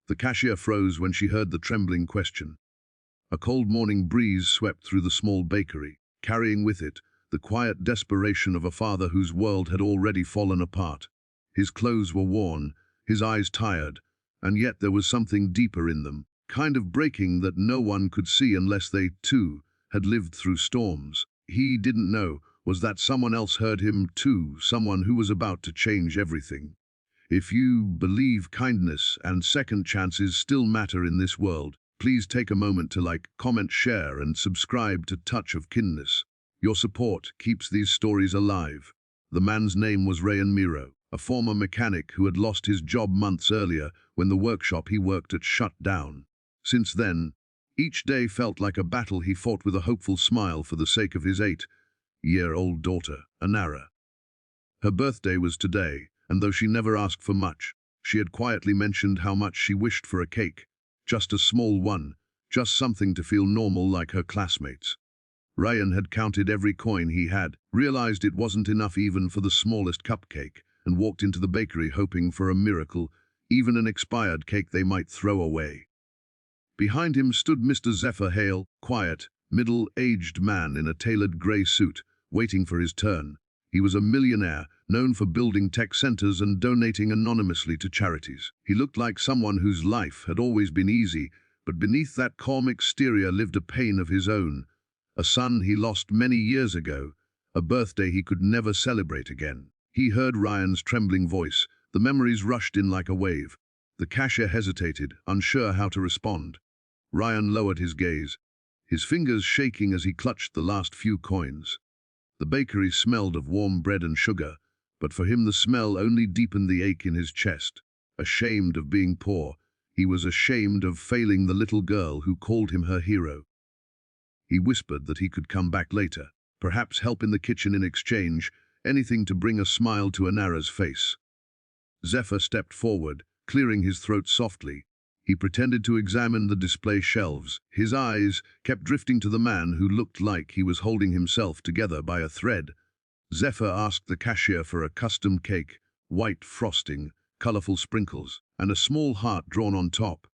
The cashier froze when she heard the trembling question. A cold morning breeze swept through the small bakery, carrying with it the quiet desperation of a father whose world had already fallen apart. His clothes were worn, his eyes tired, and yet there was something deeper in them, kind of breaking that no one could see unless they, too, had lived through storms. He didn't know was that someone else heard him too, someone who was about to change everything. If you believe kindness and second chances still matter in this world, please take a moment to like, comment, share, and subscribe to Touch of Kindness. Your support keeps these stories alive. The man's name was Rayan Miro, a former mechanic who had lost his job months earlier when the workshop he worked at shut down. Since then, each day felt like a battle he fought with a hopeful smile for the sake of his 8-year-old daughter, Anara. Her birthday was today, and though she never asked for much, she had quietly mentioned how much she wished for a cake. Just a small one, just something to feel normal like her classmates. Rayan had counted every coin he had, realized it wasn't enough even for the smallest cupcake, and walked into the bakery hoping for a miracle, even an expired cake they might throw away. Behind him stood Mr. Zephyr Hale, quiet, middle-aged man in a tailored grey suit, waiting for his turn. He was a millionaire, known for building tech centers and donating anonymously to charities. He looked like someone whose life had always been easy, but beneath that calm exterior lived a pain of his own. A son he lost many years ago, a birthday he could never celebrate again. He heard Rayan's trembling voice. The memories rushed in like a wave. The cashier hesitated, unsure how to respond. Rayan lowered his gaze, his fingers shaking as he clutched the last few coins. The bakery smelled of warm bread and sugar, but for him the smell only deepened the ache in his chest. Ashamed of being poor, he was ashamed of failing the little girl who called him her hero. He whispered that he could come back later, perhaps help in the kitchen in exchange, anything to bring a smile to Anara's face. Zephyr stepped forward, clearing his throat softly. He pretended to examine the display shelves. His eyes kept drifting to the man who looked like he was holding himself together by a thread. Zephyr asked the cashier for a custom cake, white frosting, colorful sprinkles, and a small heart drawn on top.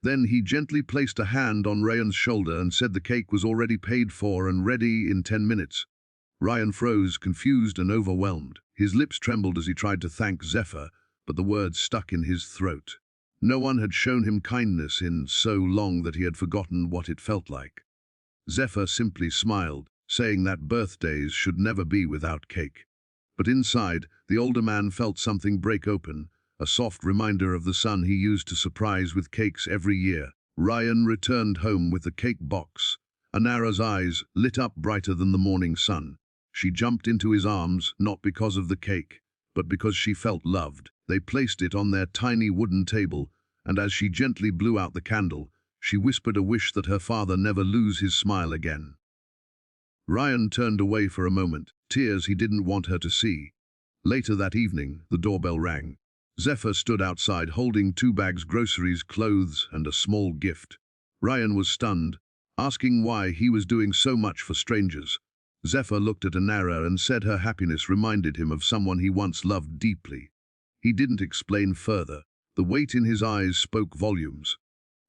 Then he gently placed a hand on Rayan's shoulder and said the cake was already paid for and ready in 10 minutes. Rayan froze, confused and overwhelmed. His lips trembled as he tried to thank Zephyr, but the words stuck in his throat. No one had shown him kindness in so long that he had forgotten what it felt like. Zephyr simply smiled, saying that birthdays should never be without cake. But inside, the older man felt something break open, a soft reminder of the son he used to surprise with cakes every year. Rayan returned home with the cake box. Anara's eyes lit up brighter than the morning sun. She jumped into his arms, not because of the cake, but because she felt loved. They placed it on their tiny wooden table, and as she gently blew out the candle, she whispered a wish that her father never lose his smile again. Rayan turned away for a moment, tears he didn't want her to see. Later that evening, the doorbell rang. Zephyr stood outside holding 2 bags groceries, clothes, and a small gift. Rayan was stunned, asking why he was doing so much for strangers. Zephyr looked at Anara and said her happiness reminded him of someone he once loved deeply. He didn't explain further. The weight in his eyes spoke volumes.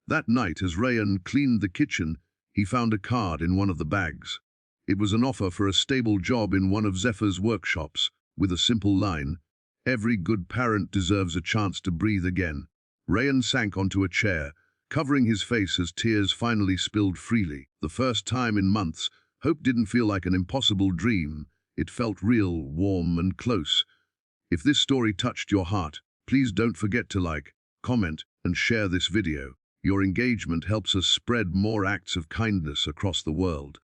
That night, as Rayan cleaned the kitchen, he found a card in one of the bags. It was an offer for a stable job in one of Zephyr's workshops, with a simple line, "Every good parent deserves a chance to breathe again." Rayan sank onto a chair, covering his face as tears finally spilled freely. The first time in months, hope didn't feel like an impossible dream. It felt real, warm, and close. If this story touched your heart, please don't forget to like, comment, and share this video. Your engagement helps us spread more acts of kindness across the world.